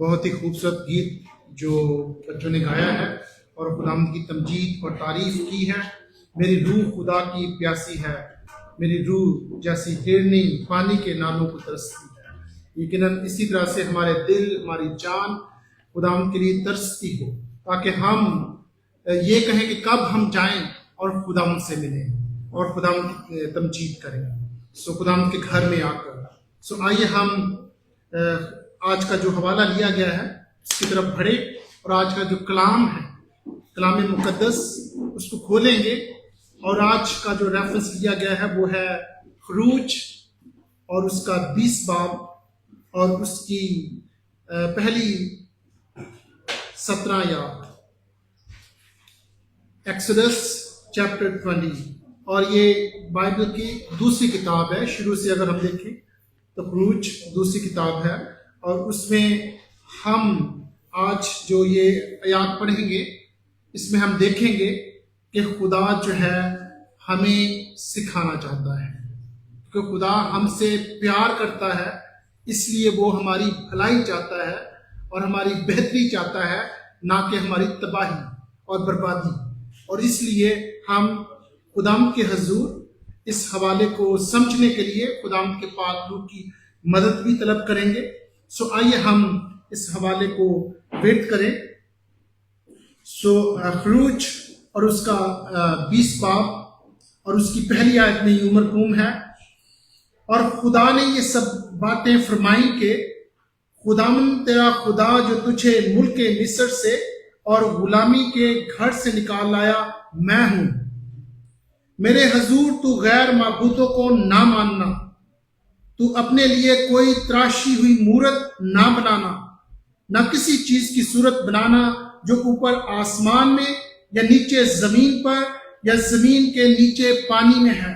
بہت ہی خوبصورت گیت جو بچوں نے گایا ہے اور خداوند کی تمجید اور تعریف کی ہے۔ میری روح خدا کی پیاسی ہے، میری روح جیسی ہرنی پانی کے نالوں کو ترستی ہے۔ یقیناً اسی طرح سے ہمارے دل، ہماری جان خداوند کے لیے ترستی ہو، تاکہ ہم یہ کہیں کہ کب ہم جائیں اور خداوند سے ملیں اور خداوند کی تمجید کریں۔ خداوند کے گھر میں آ کر آئیے ہم آج کا جو حوالہ لیا گیا ہے اس کی طرف بڑھے، اور آج کا جو کلام ہے، کلام مقدس، اس کو کھولیں گے۔ اور آج کا جو ریفرنس لیا گیا ہے وہ ہے خروج اور اس کا 20 باب اور اس کی پہلی 17 آیات، ایکسوڈس چیپٹر 20۔ اور یہ بائبل کی دوسری کتاب ہے، شروع سے اگر ہم دیکھیں تو خروج دوسری کتاب ہے، اور اس میں ہم آج جو یہ آیات پڑھیں گے اس میں ہم دیکھیں گے کہ خدا جو ہے ہمیں سکھانا چاہتا ہے، کہ خدا ہم سے پیار کرتا ہے، اس لیے وہ ہماری بھلائی چاہتا ہے اور ہماری بہتری چاہتا ہے، نہ کہ ہماری تباہی اور بربادی۔ اور اس لیے ہم خداوند کے حضور اس حوالے کو سمجھنے کے لیے خداوند کے پاک روح کی مدد بھی طلب کریں گے۔ آئیے ہم اس حوالے کو ویٹ کریں۔ خروج اور اس کا 20 باب اور اس کی پہلی آیت میں یوں مرقوم ہے، اور خدا نے یہ سب باتیں فرمائیں کہ خداوند تیرا خدا جو تجھے ملک مصر سے اور غلامی کے گھر سے نکال لایا میں ہوں۔ میرے حضور تو غیر معبودوں کو نہ ماننا، تو اپنے لیے کوئی تراشی ہوئی مورت نہ بنانا، نہ کسی چیز کی صورت بنانا جو اوپر آسمان میں یا نیچے زمین پر یا زمین کے نیچے پانی میں ہے۔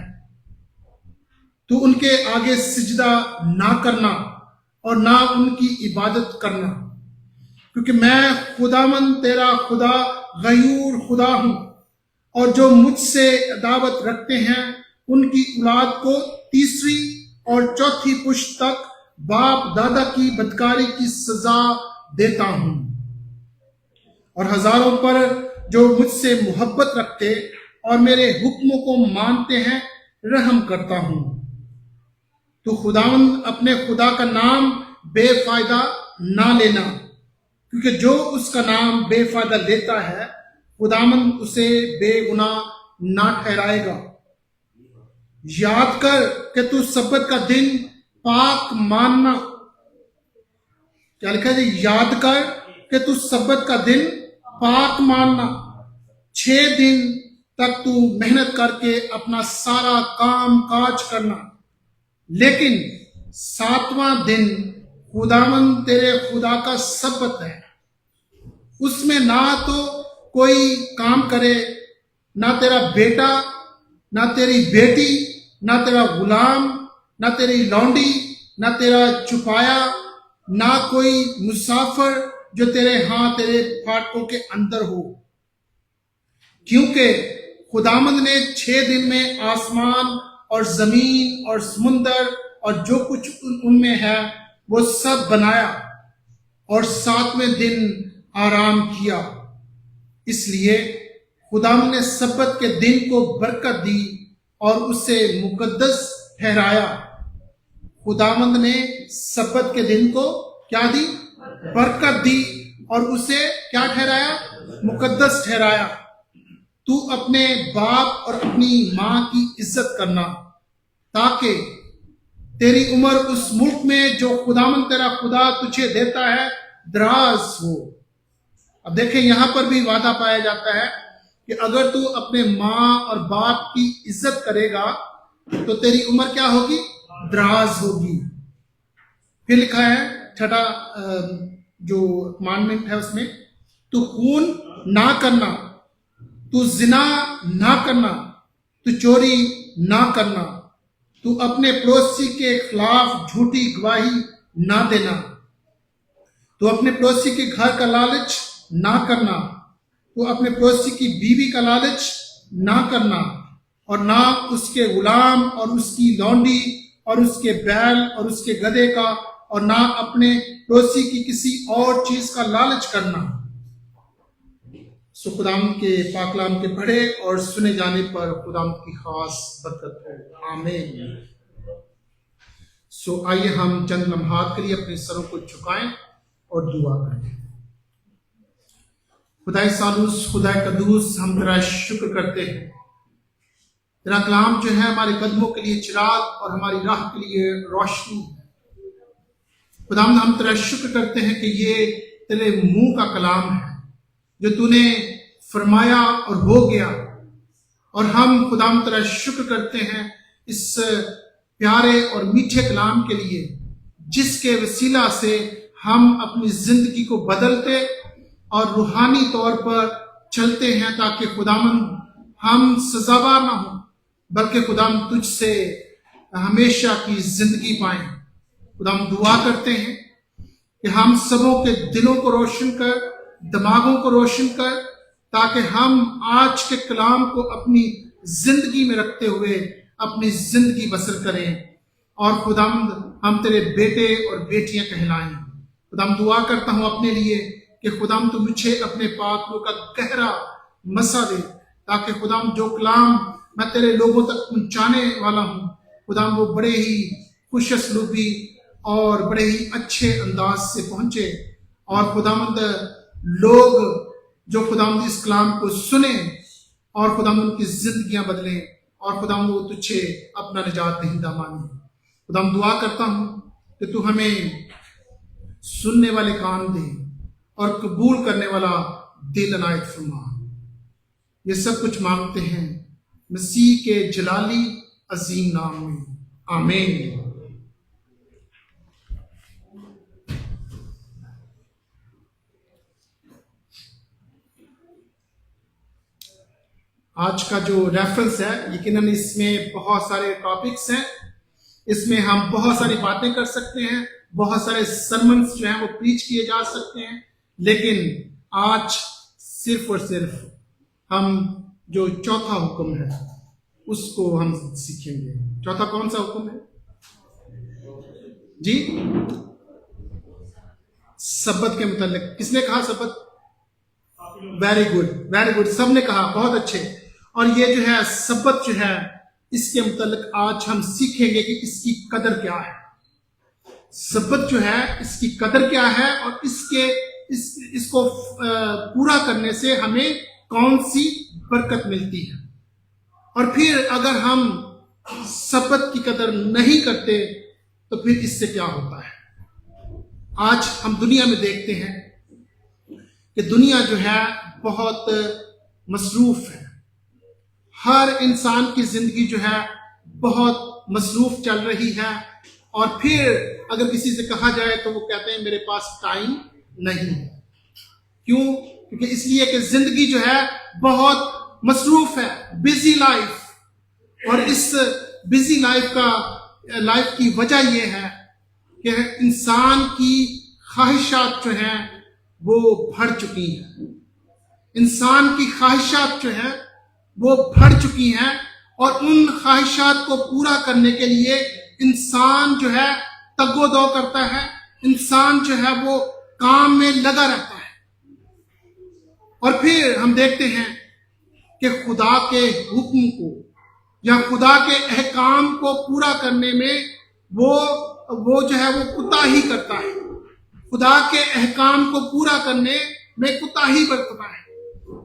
تو ان کے آگے سجدہ نہ کرنا اور نہ ان کی عبادت کرنا، کیونکہ میں خداوند تیرا خدا غیور خدا ہوں، اور جو مجھ سے عداوت رکھتے ہیں ان کی اولاد کو تیسری اور چوتھی پشت تک باپ دادا کی بدکاری کی سزا دیتا ہوں، اور ہزاروں پر جو مجھ سے محبت رکھتے اور میرے حکموں کو مانتے ہیں رحم کرتا ہوں۔ تو خداوند اپنے خدا کا نام بے فائدہ نہ لینا، کیونکہ جو اس کا نام بے فائدہ لیتا ہے خداوند اسے بے گناہ نہ ٹھہرائے گا۔ یاد کر کہ تو سبت کا دن پاک ماننا، کیا لکھا ہے؟ یاد کر کہ تو سبت کا دن پاک ماننا، 6 دن تک تو محنت کر کے اپنا سارا کام کاج کرنا، لیکن 7واں دن خداوند تیرے خدا کا سبت ہے۔ اس میں نہ تو کوئی کام کرے، نہ تیرا بیٹا، نہ تیری بیٹی، نہ تیرا غلام، نہ تیری لونڈی، نہ تیرا چپایا، نہ کوئی مسافر جو تیرے تیرے پھاٹکوں کے اندر ہو، کیونکہ خداوند نے 6 دن میں آسمان اور زمین اور سمندر اور جو کچھ ان میں ہے وہ سب بنایا، اور 7ویں دن آرام کیا۔ اس لیے خداوند نے سبت کے دن کو برکت دی اور اسے مقدس ٹھہرایا۔ خداوند نے سبت کے دن کو کیا دی؟ برکت دی، اور اسے کیا ٹھہرایا؟ مقدس ٹھہرایا۔ تو اپنے باپ اور اپنی ماں کی عزت کرنا، تاکہ تیری عمر اس ملک میں جو خداوند تیرا خدا تجھے دیتا ہے دراز ہو۔ اب دیکھیں یہاں پر بھی وعدہ پایا جاتا ہے کہ اگر تو اپنے ماں اور باپ کی عزت کرے گا تو تیری عمر کیا ہوگی؟ دراز ہوگی۔ پھر لکھا ہے 6 جو کمانڈمنٹ ہے اس میں، تو خون نہ کرنا، تو زنا نہ کرنا، تو چوری نہ کرنا، تو اپنے پڑوسی کے خلاف جھوٹی گواہی نہ دینا، تو اپنے پڑوسی کے گھر کا لالچ نہ کرنا، تو اپنے پڑوسی کی بیوی کا لالچ نہ کرنا، اور نہ اس کے غلام اور اس کی لونڈی اور اس کے بیل اور اس کے گدھے کا اور نہ اپنے پڑوسی کی کسی اور چیز کا لالچ کرنا۔ سو خداوند کے پاک کلام کے پڑھے اور سنے جانے پر خداوند کی خاص برکت ہو، آمین۔ سو آئیے ہم چند لمحات کے لیے اپنے سروں کو جھکائیں اور دعا کریں۔ خدائے سالوس، خدائے قدوس، ہم تیرا شکر کرتے ہیں۔ تیرا کلام جو ہے ہمارے قدموں کے لیے چراغ اور ہماری راہ کے لیے روشنی ہے۔ خداوند ہم تیرا شکر کرتے ہیں کہ یہ تیرے منہ کا کلام ہے جو تو نے فرمایا اور ہو گیا، اور ہم خداوند تیرا شکر کرتے ہیں اس پیارے اور میٹھے کلام کے لیے جس کے وسیلہ سے ہم اپنی زندگی کو بدلتے اور روحانی طور پر چلتے ہیں، تاکہ خداوند ہم سزاوار نہ ہوں بلکہ خداوند تجھ سے ہمیشہ کی زندگی پائیں۔ خداوند دعا کرتے ہیں کہ ہم سبوں کے دلوں کو روشن کر، دماغوں کو روشن کر، تاکہ ہم آج کے کلام کو اپنی زندگی میں رکھتے ہوئے اپنی زندگی بسر کریں، اور خداوند ہم تیرے بیٹے اور بیٹیاں کہلائیں۔ خداوند دعا کرتا ہوں اپنے لیے کہ خداوند تو مجھے اپنے پاک روح کا گہرا مسا دے، تاکہ خداوند جو کلام میں تیرے لوگوں تک پہنچانے والا ہوں خداوند وہ بڑے ہی خوش اسلوبی اور بڑے ہی اچھے انداز سے پہنچے، اور خداوند لوگ جو خداوند اس کلام کو سنیں اور خداوند ان کی زندگیاں بدلیں، اور خداوند وہ تجھے اپنا نجات دہندہ مانیں۔ خداوند دعا کرتا ہوں کہ تو ہمیں سننے والے کان دے اور قبول کرنے والا دل عنایت فرما۔ یہ سب کچھ مانگتے ہیں مسیح کے جلالی عظیم نام میں، آمین۔ آج کا جو ریفرنس ہے، یقیناً اس میں بہت سارے ٹاپکس ہیں، اس میں ہم بہت ساری باتیں کر سکتے ہیں، بہت سارے سرمنز جو ہیں وہ پریچ کیے جا سکتے ہیں، لیکن آج صرف اور صرف ہم جو چوتھا حکم ہے اس کو ہم سیکھیں گے۔ چوتھا کون سا حکم ہے جی؟ سبت کے متعلق کس نے کہا؟ سبت، ویری گڈ، ویری گڈ، سب نے کہا، بہت اچھے۔ اور یہ جو ہے سبت جو ہے اس کے متعلق آج ہم سیکھیں گے کہ اس کی قدر کیا ہے۔ سبت جو ہے اس کی قدر کیا ہے، اور اس کو پورا کرنے سے ہمیں کون سی برکت ملتی ہے، اور پھر اگر ہم سبت کی قدر نہیں کرتے تو پھر اس سے کیا ہوتا ہے۔ آج ہم دنیا میں دیکھتے ہیں کہ دنیا جو ہے بہت مصروف ہے، ہر انسان کی زندگی جو ہے بہت مصروف چل رہی ہے، اور پھر اگر کسی سے کہا جائے تو وہ کہتے ہیں میرے پاس ٹائم نہیں ہے۔ کیوں؟ کیونکہ اس لیے کہ زندگی جو ہے بہت مصروف ہے، بزی لائف، اور اس بزی لائف کی وجہ یہ ہے کہ انسان کی خواہشات جو ہیں وہ بڑھ چکی ہیں، انسان کی خواہشات جو ہیں وہ بڑھ چکی ہیں، اور ان خواہشات کو پورا کرنے کے لیے انسان جو ہے تگ و دو کرتا ہے، انسان جو ہے وہ کام میں لگا رہتا ہے، اور پھر ہم دیکھتے ہیں کہ خدا کے حکم کو یا خدا کے احکام کو پورا کرنے میں وہ جو ہے وہ کوتاہی کرتا ہے، خدا کے احکام کو پورا کرنے میں کوتاہی برتتا ہے،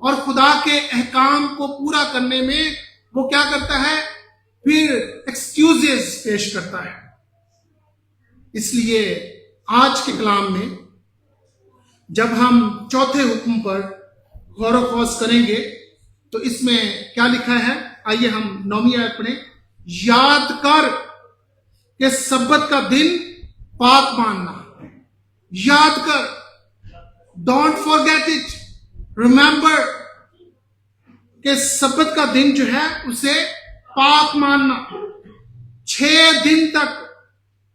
اور خدا کے احکام کو پورا کرنے میں وہ کیا کرتا ہے؟ پھر ایکسکیوزز پیش کرتا ہے۔ اس لیے آج کے کلام میں جب ہم چوتھے حکم پر غور و خوض کریں گے تو اس میں کیا لکھا ہے؟ آئیے ہم 9ویں آیت پڑھیں۔ یاد کر کہ سبت کا دن پاک ماننا، یاد کر، ڈونٹ فارگیٹ اٹ، ریممبر کہ سبت کا دن جو ہے اسے پاک ماننا۔ 6 دن تک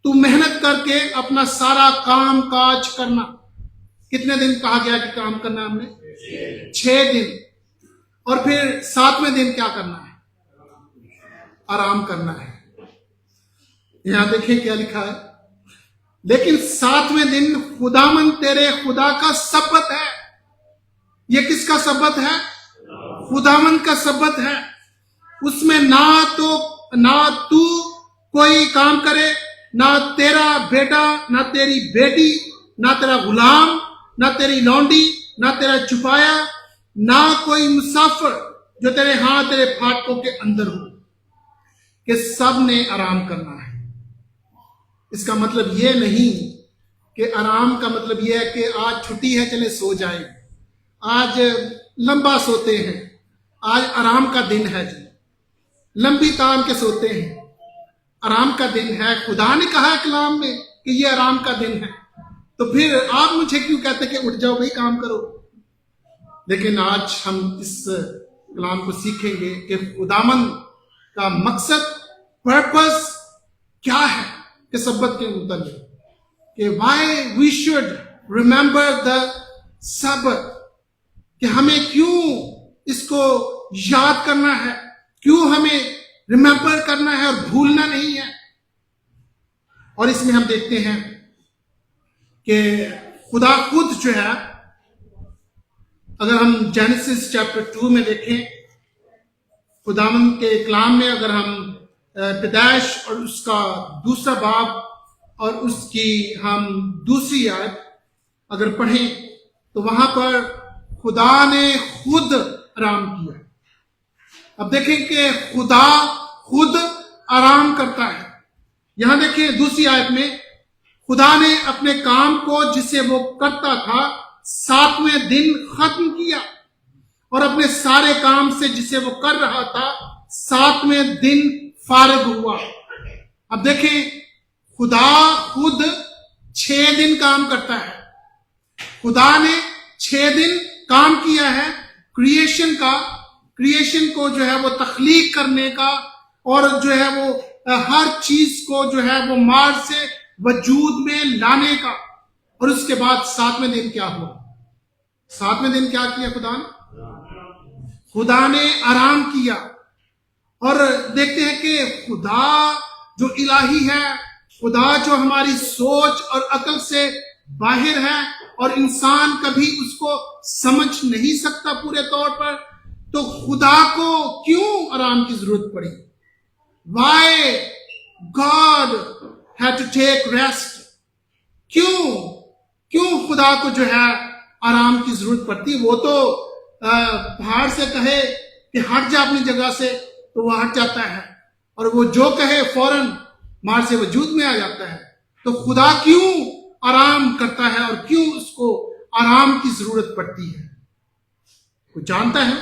تو محنت کر کے اپنا سارا کام کاج کرنا۔ کتنے دن کہا گیا کہ کام کرنا ہم نے؟ 6 دن، اور پھر 7ویں دن کیا کرنا ہے؟ آرام کرنا ہے۔ یہاں دیکھیں کیا لکھا ہے، لیکن 7ویں دن خداوند تیرے خدا کا سبت ہے. یہ کس کا سبت ہے؟ خداوند کا سبت ہے. اس میں نہ تو کوئی کام کرے، نہ تیرا بیٹا، نہ تیری بیٹی، نہ تیرا غلام، نہ تیری لونڈی، نہ تیرا چھپایا، نہ کوئی مسافر جو تیرے پھاٹکوں کے اندر ہو، کہ سب نے آرام کرنا ہے. اس کا مطلب یہ نہیں کہ آرام کا مطلب یہ ہے کہ آج چھٹی ہے چلے سو جائیں، آج لمبا سوتے ہیں، آج آرام کا دن ہے جی، لمبی تان کے سوتے ہیں. آرام کا دن ہے. خدا نے کہا کلام میں کہ یہ آرام کا دن ہے، تو پھر آپ مجھے کیوں کہتے کہ اٹھ جاؤ بھائی کام کرو؟ لیکن آج ہم اس کلام کو سیکھیں گے کہ خداوند کا مقصد، پرپس کیا ہے کہ سبت کے متعلق، کہ why we should remember the Sabbath، کہ ہمیں کیوں اس کو یاد کرنا ہے، کیوں ہمیں ریممبر کرنا ہے اور بھولنا نہیں ہے. اور اس میں ہم دیکھتے ہیں کہ خدا خود جو ہے، اگر ہم جینیسس چیپٹر 2 میں دیکھیں، خداوند کے کلام میں، اگر ہم پیدائش اور اس کا 2 باب اور اس کی ہم 2 آیت اگر پڑھیں تو وہاں پر خدا نے خود آرام کیا. اب دیکھیں کہ خدا خود آرام کرتا ہے. یہاں دیکھیں 2 آیت میں، خدا نے اپنے کام کو جسے وہ کرتا تھا 7ویں دن ختم کیا، اور اپنے سارے کام سے جسے وہ کر رہا تھا 7ویں دن فارغ ہوا. اب دیکھیں خدا خود 6 دن کام کرتا ہے. خدا نے 6 دن کام کیا ہے کریشن کو جو ہے وہ تخلیق کرنے کا، اور جو ہے وہ ہر چیز کو جو ہے وہ مار سے وجود میں لانے کا. اور اس کے بعد 7ویں دن کیا ہوا؟ 7ویں دن کیا کیا خدا نے آرام کیا. اور دیکھتے ہیں کہ خدا جو الہی ہے، خدا جو ہماری سوچ اور عقل سے باہر ہے اور انسان کبھی اس کو سمجھ نہیں سکتا پورے طور پر، تو خدا کو کیوں آرام کی ضرورت پڑی؟ Why God had to take rest؟ کیوں خدا کو جو ہے آرام کی ضرورت پڑتی؟ وہ تو پہاڑ سے کہے کہ ہٹ جا اپنی جگہ سے تو وہ ہٹ جاتا ہے، اور وہ جو کہے فوراً مار سے وجود میں آ جاتا ہے. تو خدا کیوں آرام کرتا ہے اور کیوں اس کو آرام کی ضرورت پڑتی ہے؟ کوئی جانتا ہے؟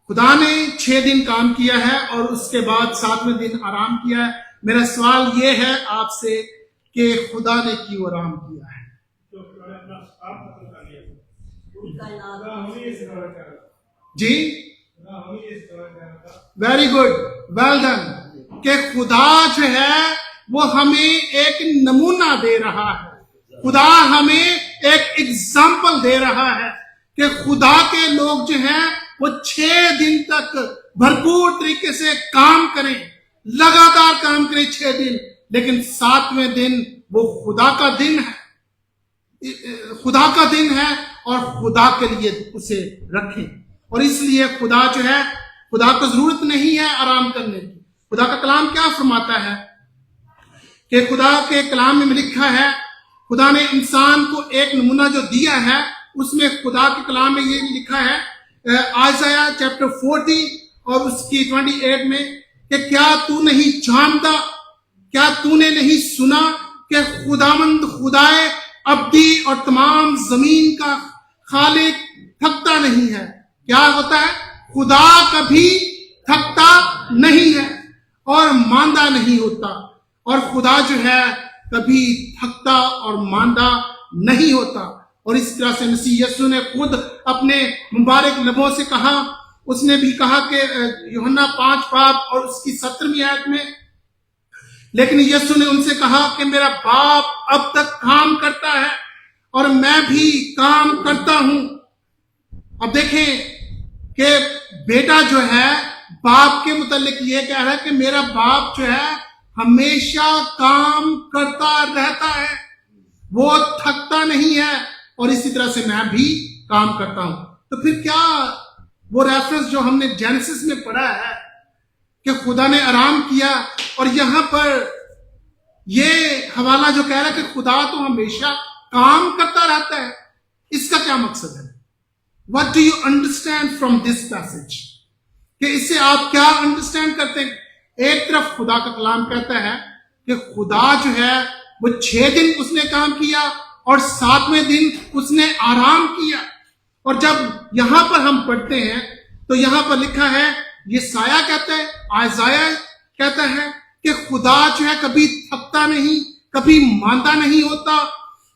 خدا نے 6 دن کام کیا ہے اور اس کے بعد 7ویں دن آرام کیا ہے. میرا سوال یہ ہے آپ سے کہ خدا نے کیوں آرام کیا ہے؟ جی، ویری گڈ، ویل ڈن. کہ خدا جو ہے وہ ہمیں ایک نمونہ دے رہا ہے، خدا ہمیں ایک ایگزامپل دے رہا ہے کہ خدا کے لوگ جو ہیں وہ 6 دن تک بھرپور طریقے سے کام کریں، لگاتار کام کریں 6 دن، لیکن 7ویں دن وہ خدا کا دن ہے اور خدا کے لیے اسے رکھیں. اور اس لیے خدا جو ہے، خدا کو ضرورت نہیں ہے آرام کرنے کی. خدا کا کلام کیا فرماتا ہے کہ خدا کے کلام میں لکھا ہے، خدا نے انسان کو ایک نمونہ جو دیا ہے، اس میں خدا کے کلام میں یہ لکھا ہے آئزایا چیپٹر 40 اور اس کی 28 میں، کہ کیا تو نہیں جانتا، کیا تو نے نہیں سنا کہ خداوند خدائے ابدی اور تمام زمین کا خالق تھکتا نہیں ہے. کیا ہوتا ہے؟ خدا کبھی تھکتا نہیں ہے اور ماندہ نہیں ہوتا، اور خدا جو ہے کبھی تھکتا اور ماندہ نہیں ہوتا. اور اس طرح سے مسیح یسوع نے خود اپنے مبارک لبوں سے کہا، اس نے بھی کہا کہ یوحنا 5 باب اور اس کی 17ویں آیت میں، لیکن یسوع نے ان سے کہا کہ میرا باپ اب تک کام کرتا ہے اور میں بھی کام کرتا ہوں. اب دیکھیں کہ بیٹا جو ہے باپ کے متعلق یہ کہہ رہا ہے کہ میرا باپ جو ہے ہمیشہ کام کرتا رہتا ہے, وہ تھکتا نہیں ہے, اور اسی طرح سے میں بھی کام کرتا ہوں. تو پھر کیا وہ ریفرنس جو ہم نے جینیسس میں پڑھا ہے کہ خدا نے آرام کیا, اور یہاں پر یہ حوالہ جو کہہ رہا ہے کہ خدا تو ہمیشہ کام کرتا رہتا ہے, اس کا کیا مقصد ہے؟ What do you understand from this passage? کہ اس سے آپ کیا انڈرسٹینڈ کرتے ہیں؟ ایک طرف خدا کا کلام کہتا ہے کہ خدا جو ہے وہ 6 دن اس نے کام کیا اور 7ویں دن اس نے آرام کیا. اور جب یہاں پر ہم پڑھتے ہیں تو یہاں پر لکھا ہے, یسایہ کہتا ہے, آئزایہ کہتا ہے کہ خدا جو ہے کبھی تھکتا نہیں, کبھی ماندہ نہیں ہوتا.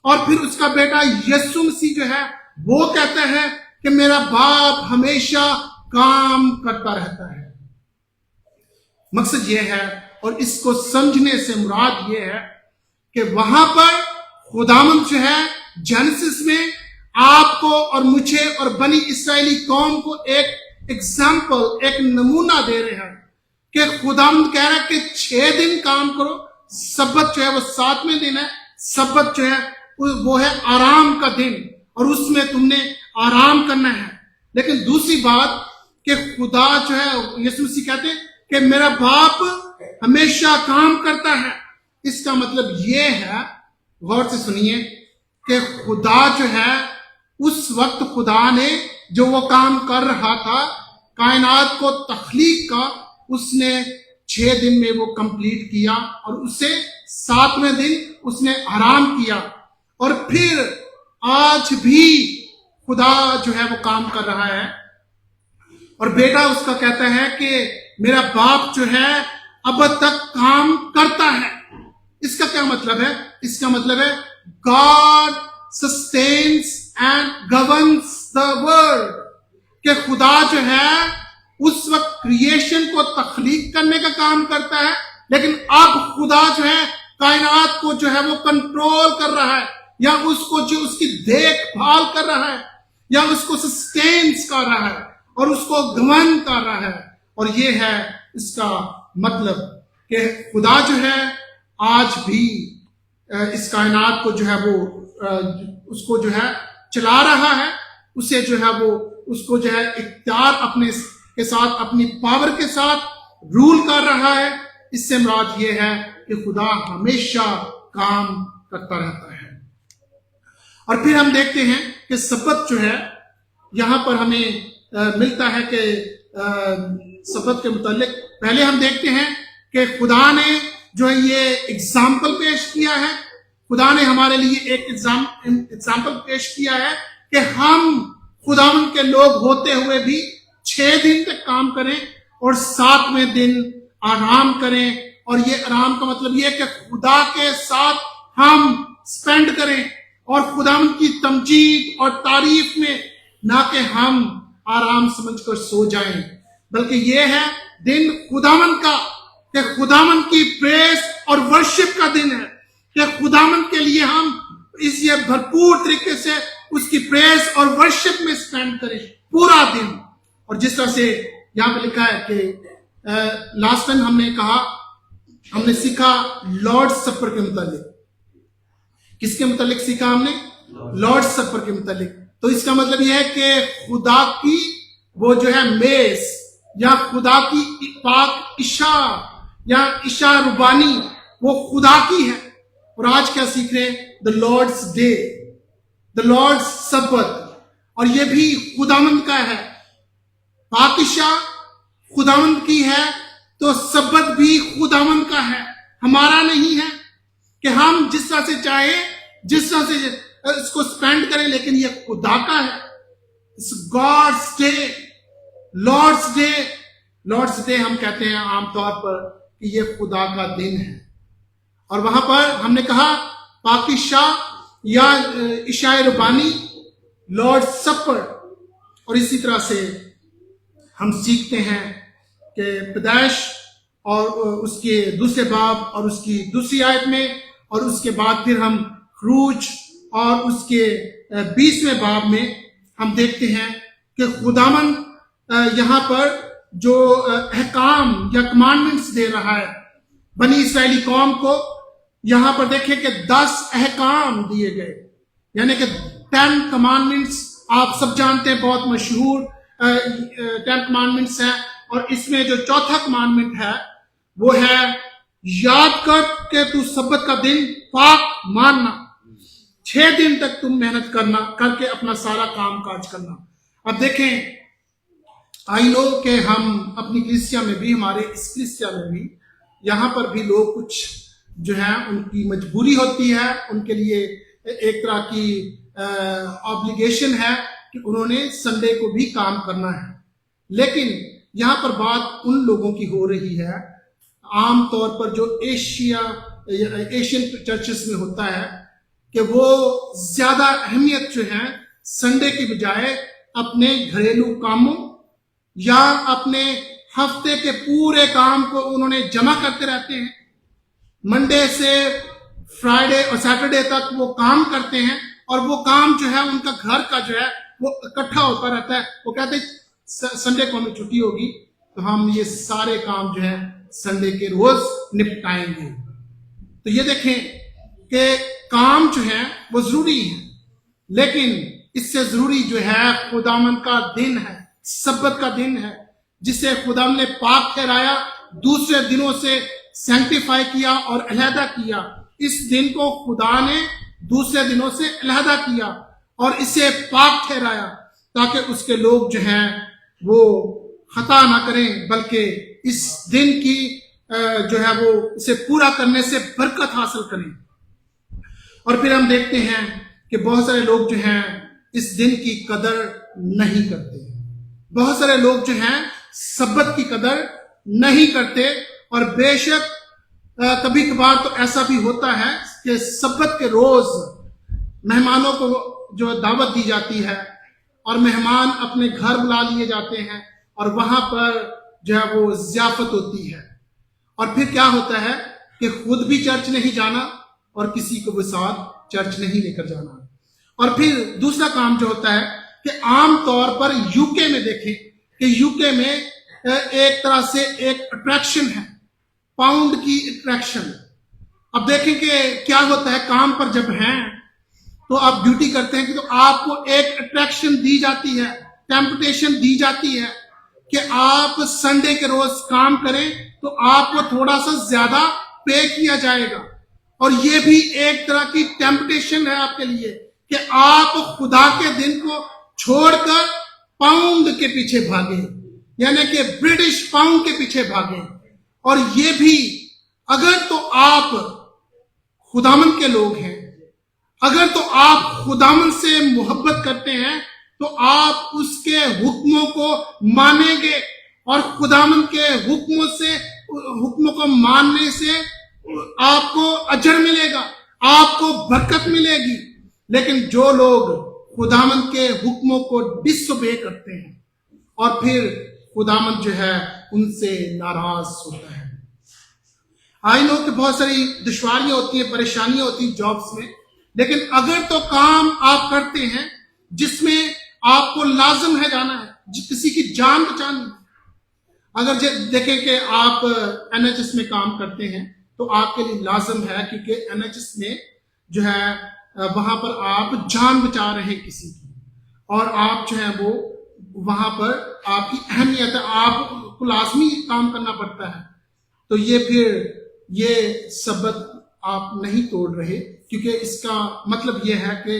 اور پھر اس کا بیٹا یسوع مسیح جو ہے وہ کہتا ہے کہ میرا باپ ہمیشہ کام کرتا رہتا ہے. مقصد یہ ہے, اور اس کو سمجھنے سے مراد یہ ہے کہ وہاں پر خداوند جو ہے جینیسس میں آپ کو اور مجھے اور بنی اسرائیلی قوم کو ایک ایگزامپل, ایک نمونہ دے رہے ہیں کہ خداوند کہہ رہا ہے کہ 6 دن کام کرو, سبت جو ہے وہ 7ویں دن ہے, سبت جو ہے وہ ہے آرام کا دن, اور اس میں تم نے آرام کرنا ہے. لیکن دوسری بات کہ خدا جو ہے یسوع مسیح کہتے ہیں کہ میرا باپ ہمیشہ کام کرتا ہے. اس کا مطلب یہ ہے, غور سے سنیے, کہ خدا جو ہے اس وقت خدا نے جو وہ کام کر رہا تھا کائنات کو تخلیق کا, اس نے 6 دن میں وہ کمپلیٹ کیا, اور اس سے 7ویں دن اس نے آرام کیا. اور پھر آج بھی خدا جو ہے وہ کام کر رہا ہے, اور بیٹا اس کا کہتا ہے کہ میرا باپ جو ہے اب تک کام کرتا ہے. اس کا کیا مطلب ہے؟ اس کا مطلب ہے God sustains and governs the world, کہ خدا جو ہے اس وقت کریشن کو تخلیق کرنے کا کام کرتا ہے, لیکن اب خدا جو ہے کائنات کو جو ہے وہ کنٹرول کر رہا ہے, یا اس کو جو اس کی دیکھ بھال کر رہا ہے, یا اس کو سسٹینس کر رہا ہے, اور اس کو گورن کر رہا ہے. اور یہ ہے اس کا مطلب کہ خدا جو ہے آج بھی اس کائنات کو جو ہے وہ اس کو جو ہے چلا رہا ہے, اسے جو ہے وہ اس کو جو ہے اختیار اپنے کے ساتھ, اپنی پاور کے ساتھ رول کر رہا ہے. اس سے مراد یہ ہے کہ خدا ہمیشہ کام کرتا رہتا ہے. اور پھر ہم دیکھتے ہیں کہ سبت جو ہے یہاں پر ہمیں ملتا ہے کہ سبت کے متعلق پہلے ہم دیکھتے ہیں کہ خدا نے جو ہے یہ اگزامپل پیش کیا ہے. خدا نے ہمارے لیے ایک اگزامپل پیش کیا ہے کہ ہم خداوند کے لوگ ہوتے ہوئے بھی 6 دن تک کام کریں اور 7ویں دن آرام کریں. اور یہ آرام کا مطلب یہ ہے کہ خدا کے ساتھ ہم سپینڈ کریں, اور خداوند کی تمجید اور تعریف میں, نہ کہ ہم آرام سمجھ کر سو جائیں, بلکہ یہ ہے دن خداوند کا, کہ خداوند کی پریز اور ورشپ کا دن ہے, کہ خداوند کے لیے ہم اس یہ بھرپور طریقے سے اس کی پریز اور ورشپ میں سپینڈ کریں پورا دن. اور جس طرح سے یہاں پہ لکھا ہے کہ لاسٹ ٹائم ہم نے کہا, ہم نے سیکھا لارڈ سپر کے متعلق. کس کے متعلق سیکھا ہم نے؟ لارڈ سپر کے متعلق. تو اس کا مطلب یہ ہے کہ خدا کی وہ جو ہے میز, یا خدا کی پاک عشاء یا عشاء ربانی, وہ خدا کی ہے. اور آج کیا سیکھ رہے ہیں؟ دا لارڈس ڈے, دا لارڈس سبت, اور یہ بھی خداوند کا ہے. پاک عشاء خداوند کی ہے, تو سبت بھی خداوند کا ہے, ہمارا نہیں ہے کہ ہم جس طرح سے چاہیں جس طرح سے اس کو سپینڈ کریں, لیکن یہ خدا کا ہے. God's day, Lord's day. Lord's day ہم کہتے ہیں عام طور پر کہ یہ خدا کا دن ہے. اور وہاں پر ہم نے کہا پاک عشاء یا عشاء ربانی, لارڈ سپر. اور اسی طرح سے ہم سیکھتے ہیں کہ پیدائش اور اس کے دوسرے باب اور اس کی دوسری آیت میں, اور اس کے بعد پھر ہم خروج اور اس کے 20ویں باب میں ہم دیکھتے ہیں کہ خداوند یہاں پر جو احکام یا کمانڈمنٹس دے رہا ہے, بنی اسرائیلی قوم کو یہاں پر دیکھیں کہ 10 احکام دیے گئے، یعنی کہ 10 کمانڈمنٹس آپ سب جانتے ہیں، بہت مشہور 10 کمانڈمنٹس ہیں، اور اس میں جو چوتھا کمانڈمنٹ ہے وہ ہے یاد کر کہ تو سبت کا دن پاک ماننا، 6 دن تک تم محنت کرنا کر کے اپنا سارا کام کاج کرنا۔ اب دیکھیں، آئی نو کہ ہم اپنی کلیسیا میں بھی، ہمارے اس کلیسیا میں بھی یہاں پر بھی لوگ کچھ جو ہے ان کی مجبوری ہوتی ہے، ان کے لیے ایک طرح کی آبلیگیشن ہے کہ انہوں نے سنڈے کو بھی کام کرنا ہے، لیکن یہاں پر بات ان لوگوں کی ہو رہی ہے عام طور پر جو ایشین چرچز میں ہوتا ہے کہ وہ زیادہ اہمیت جو ہے سنڈے کی بجائے اپنے گھریلو کاموں یا اپنے ہفتے کے پورے کام کو انہوں نے جمع کرتے رہتے ہیں، منڈے سے فرائیڈے اور سیٹرڈے تک وہ کام کرتے ہیں، اور وہ کام جو ہے ان کا گھر کا جو ہے وہ اکٹھا ہوتا رہتا ہے۔ وہ کہتے ہیں سنڈے کو ہمیں چھٹی ہوگی تو ہم یہ سارے کام جو ہے سنڈے کے روز نپٹائیں گے۔ تو یہ دیکھیں کہ کام جو ہے وہ ضروری ہے، لیکن اس سے ضروری جو ہے خداوند کا دن ہے، سبت کا دن ہے، جسے خداوند نے پاک ٹھہرایا، دوسرے دنوں سے سینکٹیفائی کیا اور علیحدہ کیا۔ اس دن کو خدا نے دوسرے دنوں سے علیحدہ کیا اور اسے پاک ٹھہرایا تاکہ اس کے لوگ جو ہیں وہ خطا نہ کریں، بلکہ اس دن کی جو ہے وہ اسے پورا کرنے سے برکت حاصل کریں۔ اور پھر ہم دیکھتے ہیں کہ بہت سارے لوگ جو ہیں اس دن کی قدر نہیں کرتے، بہت سارے لوگ جو ہیں سبت کی قدر نہیں کرتے، اور بے شک کبھی کبھار تو ایسا بھی ہوتا ہے کہ سبت کے روز مہمانوں کو جو دعوت دی جاتی ہے اور مہمان اپنے گھر بلا لیے جاتے ہیں اور وہاں پر جو ہے وہ ضیافت ہوتی ہے، اور پھر کیا ہوتا ہے کہ خود بھی چرچ نہیں جانا اور کسی کو بھی ساتھ چرچ نہیں لے کر جانا۔ اور پھر دوسرا کام جو ہوتا ہے کہ عام طور پر یو کے میں دیکھیں کہ یو کے میں ایک طرح سے ایک اٹریکشن ہے، پاؤنڈ کی اٹریکشن۔ اب دیکھیں کہ کیا ہوتا ہے، کام پر جب ہیں تو آپ ڈیوٹی کرتے ہیں کہ تو آپ کو ایک اٹریکشن دی جاتی ہے، ٹیمپٹیشن دی جاتی ہے کہ آپ سنڈے کے روز کام کریں تو آپ کو تھوڑا سا زیادہ پے کیا جائے گا، اور یہ بھی ایک طرح کی ٹیمپٹیشن ہے آپ کے لیے کہ آپ خدا کے دن کو چھوڑ کر پاؤنڈ کے پیچھے بھاگیں، یعنی کہ برٹش پاؤنڈ کے پیچھے بھاگیں۔ اور یہ بھی اگر تو آپ خداوند کے لوگ ہیں، اگر تو آپ خداوند سے محبت کرتے ہیں تو آپ اس کے حکموں کو مانیں گے، اور خداوند کے حکموں کو ماننے سے آپ کو اجر ملے گا، آپ کو برکت ملے گی۔ لیکن جو لوگ خداوند کے حکموں کو ڈس اوبے کرتے ہیں اور پھر خداوند جو ہے ان سے ناراض ہوتا ہے۔ آئی نو کہ بہت ساری دشواریاں ہوتی ہیں، پریشانیاں ہوتی ہیں جابس میں، لیکن اگر تو کام آپ کرتے ہیں جس میں آپ کو لازم ہے جانا ہے، کسی کی جان بچانی ہے، اگر دیکھیں کہ آپ NHS میں کام کرتے ہیں تو آپ کے لیے لازم ہے، کیونکہ NHS میں جو ہے وہاں پر آپ جان بچا رہے ہیں کسی کی، اور آپ جو ہے وہ وہاں پر آپ کی اہمیت ہے، آپ کو لازمی کام کرنا پڑتا ہے۔ تو یہ سبت آپ نہیں توڑ رہے، کیونکہ اس کا مطلب یہ ہے کہ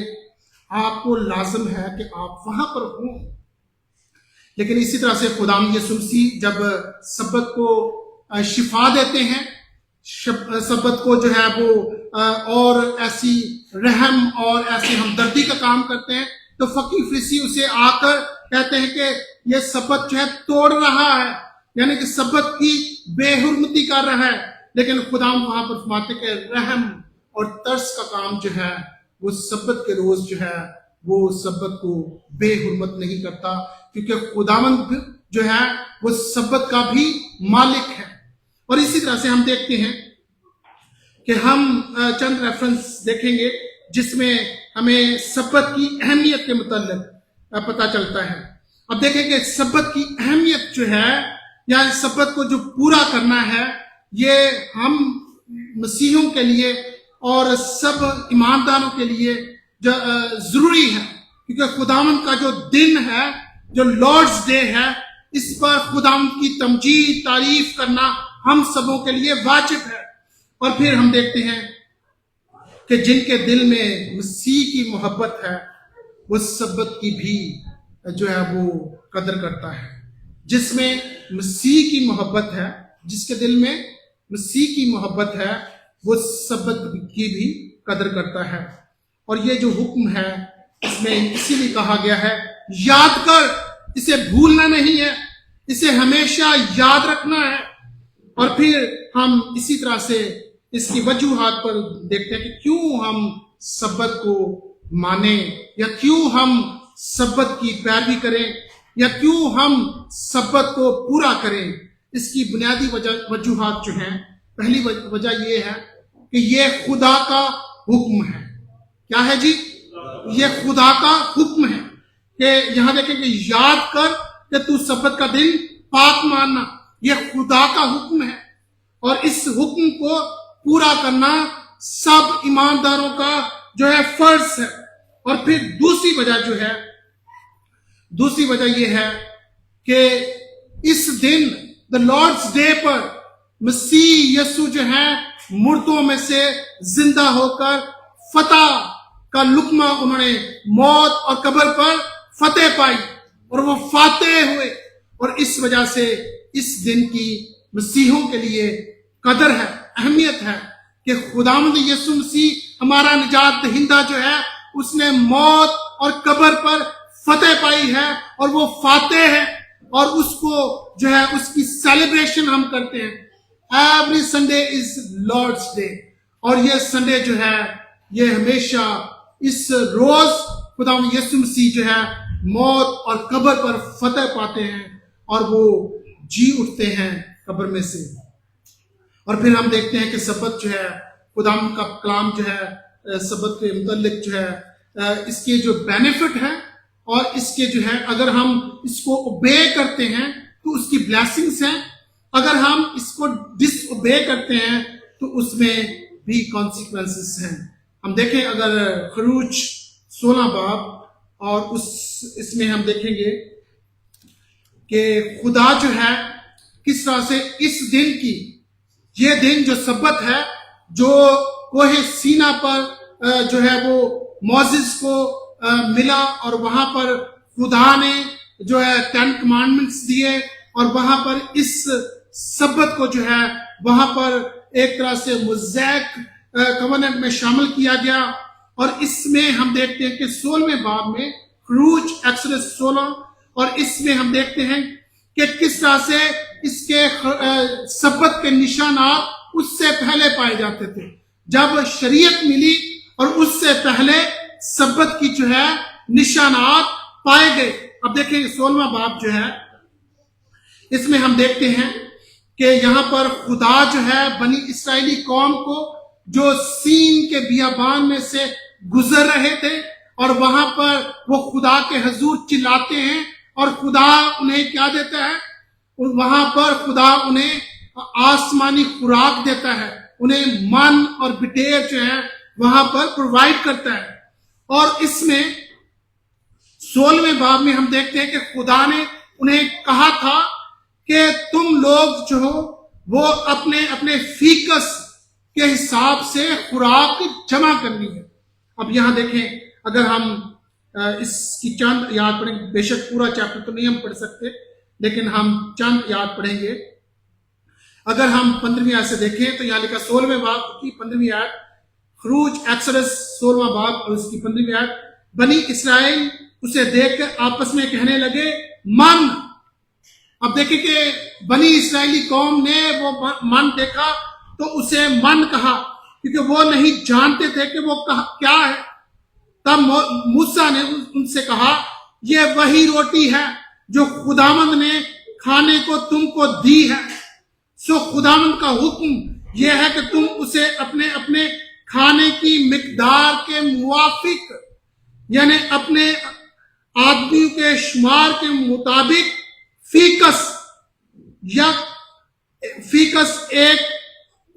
آپ کو لازم ہے کہ آپ وہاں پر ہوں۔ لیکن اسی طرح سے خداوند یسوع مسیح جب سبت کو شفا دیتے ہیں، سبت کو جو ہے وہ اور ایسی رحم اور ایسی ہمدردی کا کام کرتے ہیں، تو فقیر فریسی اسے آ کر کہتے ہیں کہ یہ سبت جو ہے توڑ رہا ہے، یعنی کہ سبت کی بے حرمتی کر رہا ہے۔ لیکن خداوند وہاں پر فرماتے کہ رحم اور ترس کا کام جو ہے وہ سبت کے روز جو ہے وہ سبت کو بے حرمت نہیں کرتا، کیونکہ خداوند جو ہے وہ سبت کا بھی مالک ہے۔ اور اسی طرح سے ہم دیکھتے ہیں کہ ہم چند ریفرنس دیکھیں گے جس میں ہمیں سبت کی اہمیت کے متعلق پتہ چلتا ہے۔ اب دیکھیں کہ سبت کی اہمیت جو ہے یا سبت کو جو پورا کرنا ہے یہ ہم مسیحیوں کے لیے اور سب ایمانداروں کے لیے ضروری ہے، کیونکہ خداوند کا جو دن ہے، جو لارڈز ڈے ہے، اس پر خداوند کی تمجید تعریف کرنا ہم سبوں کے لیے واجب ہے۔ اور پھر ہم دیکھتے ہیں کہ جن کے دل میں مسیح کی محبت ہے وہ سبت کی بھی جو ہے وہ قدر کرتا ہے۔ جس میں مسیح کی محبت ہے، جس کے دل میں مسیح کی محبت ہے، وہ سبت کی بھی قدر کرتا ہے۔ اور یہ جو حکم ہے اس میں اسی لیے کہا گیا ہے یاد کر، اسے بھولنا نہیں ہے، اسے ہمیشہ یاد رکھنا ہے۔ اور پھر ہم اسی طرح سے اس کی وجوہات پر دیکھتے ہیں کہ کیوں ہم سبت کو مانیں، یا کیوں ہم سبت کی پیروی کریں، یا کیوں ہم سبت کو پورا کریں۔ اس کی بنیادی وجوہات جو ہیں، پہلی وجہ یہ ہے کہ یہ خدا کا حکم ہے۔ کیا ہے جی؟ یہ خدا کا حکم ہے کہ یہاں دیکھیں کہ یاد کر کہ تو سبت کا دن پاک ماننا، یہ خدا کا حکم ہے، اور اس حکم کو پورا کرنا سب ایمانداروں کا جو ہے فرض ہے۔ اور پھر دوسری وجہ یہ ہے کہ اس دن دا لارڈز ڈے پر مسیح یسوع جو ہے مردوں میں سے زندہ ہو کر فتح کا لقمہ انہوں نے موت اور قبر پر فتح پائی، اور وہ فاتح ہوئے۔ اور اس وجہ سے اس دن کی مسیحوں کے لیے قدر ہے، اہمیت ہے کہ خداوند یسوع مسیح ہمارا نجات دہندہ جو ہے اس نے موت اور قبر پر فتح پائی ہے، اور وہ فاتح ہے، اور اس کو جو ہے اس کی سیلیبریشن ہم کرتے ہیں۔ ایوری سنڈے از لارڈز ڈے، اور یہ سنڈے جو ہے یہ ہمیشہ اس روز خداوند یسوع مسیح جو ہے موت اور قبر پر فتح پاتے ہیں اور وہ جی اٹھتے ہیں قبر میں سے۔ اور پھر ہم دیکھتے ہیں کہ سبت جو ہے خداوند کا کلام جو ہے سبت کے متعلق جو ہے اس کے جو بینیفٹ ہے، اور اس کے جو ہے اگر ہم اس کو اوبے کرتے ہیں تو اس کی بلیسنگز ہیں، اگر ہم اس کو ڈس اوبے کرتے ہیں تو اس میں بھی کانسیکوینسز ہیں۔ ہم دیکھیں اگر خروج 16 باب، اور اس میں ہم دیکھیں گے کہ خدا جو ہے کس طرح سے اس دن کی، یہ دن جو سبت ہے، جو کوہ سینا پر جو ہے وہ موسیس کو ملا، اور وہاں پر خدا نے جو ہے 10 کمانڈمنٹس دیے، اور وہاں پر اس سبت کو جو ہے وہاں پر ایک طرح سے موزیک کوننٹ میں شامل کیا گیا۔ اور اس میں ہم دیکھتے ہیں کہ 16ویں باب میں خروج ایکسوڈس 16، اور اس میں ہم دیکھتے ہیں کہ کس طرح سے اس کے سبت کے نشانات اس سے پہلے پائے جاتے تھے۔ جب شریعت ملی اور اس سے پہلے سبت کی جو ہے نشانات پائے گئے۔ اب دیکھیں 16واں باب جو ہے اس میں ہم دیکھتے ہیں کہ یہاں پر خدا جو ہے بنی اسرائیلی قوم کو جو سین کے بیابان میں سے گزر رہے تھے، اور وہاں پر وہ خدا کے حضور چلاتے ہیں، اور خدا انہیں کیا دیتا ہے؟ وہاں پر خدا انہیں آسمانی خوراک دیتا ہے، انہیں من اور بٹیر جو ہے وہاں پر پرووائڈ کرتا ہے۔ اور اس میں 16ویں باب میں ہم دیکھتے ہیں کہ خدا نے انہیں کہا تھا کہ تم لوگ جو ہو وہ اپنے اپنے فیکس کے حساب سے خوراک جمع کرنی ہے۔ اب یہاں دیکھیں اگر ہم اس کی چند یاد پڑھیں، بے شک پورا چیپٹر تو نہیں ہم پڑھ سکتے، لیکن ہم چند یاد پڑھیں گے۔ اگر ہم 15ویں آیت سے دیکھیں تو یہاں لکھا 16ویں باب کی 15ویں آیت، خروج ایکسوڈس 16واں باب اور اس کی 15ویں آیت، بنی اسرائیل اسے دیکھ کر آپس میں کہنے لگے من۔ اب دیکھیں کہ بنی اسرائیلی قوم نے وہ من دیکھا تو اسے من کہا، کیونکہ وہ نہیں جانتے تھے کہ وہ کیا ہے۔ تب موسیٰ نے ان سے کہا یہ وہی روٹی ہے جو خداوند نے کھانے کو تم کو دی ہے۔ سو خداوند کا حکم یہ ہے کہ تم اسے اپنے اپنے کھانے کی مقدار کے موافق، یعنی اپنے آدمیوں کے شمار کے مطابق فیکس ایک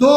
2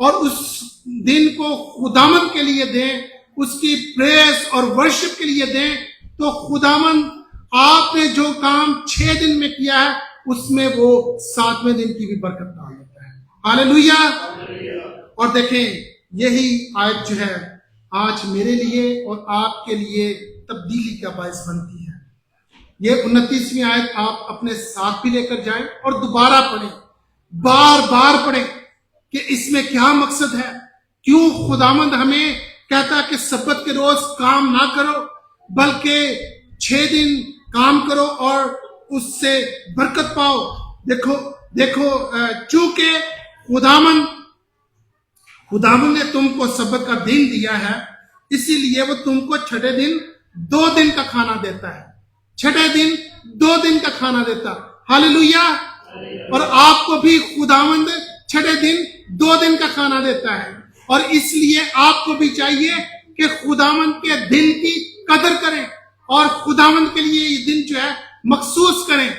اور اس دن کو خداوند کے لیے دیں, اس کی پریز اور ورشپ کے لیے دیں, تو خداوند آپ نے جو کام 6 دن میں کیا ہے اس میں وہ 7ویں دن کی بھی برکت ڈال دیتا ہے. ہاللیلویہ. اور دیکھیں یہی آیت جو ہے آج میرے لیے اور آپ کے لیے تبدیلی کا باعث بنتی ہے. یہ 29ویں آیت آپ اپنے ساتھ بھی لے کر جائیں اور دوبارہ پڑھیں, بار بار پڑھیں کہ اس میں کیا مقصد ہے. کیوں خداوند ہمیں کہتا ہے کہ سبت کے روز کام نہ کرو بلکہ 6 دن کام کرو اور اس سے برکت پاؤ. دیکھو چونکہ خداوند نے تم کو سبت کا دن دیا ہے, اسی لیے وہ تم کو 6 دن 2 دن کا کھانا دیتا ہے. 6 دن 2 دن کا کھانا دیتا. ہاللیلویہ. اور آپ کو بھی خداوند 6 دن 2 دن کا کھانا دیتا ہے, اور اس لیے آپ کو بھی چاہیے کہ خداوند کے دن کی قدر کریں اور خداوند کے لیے یہ دن جو ہے مخصوص کریں.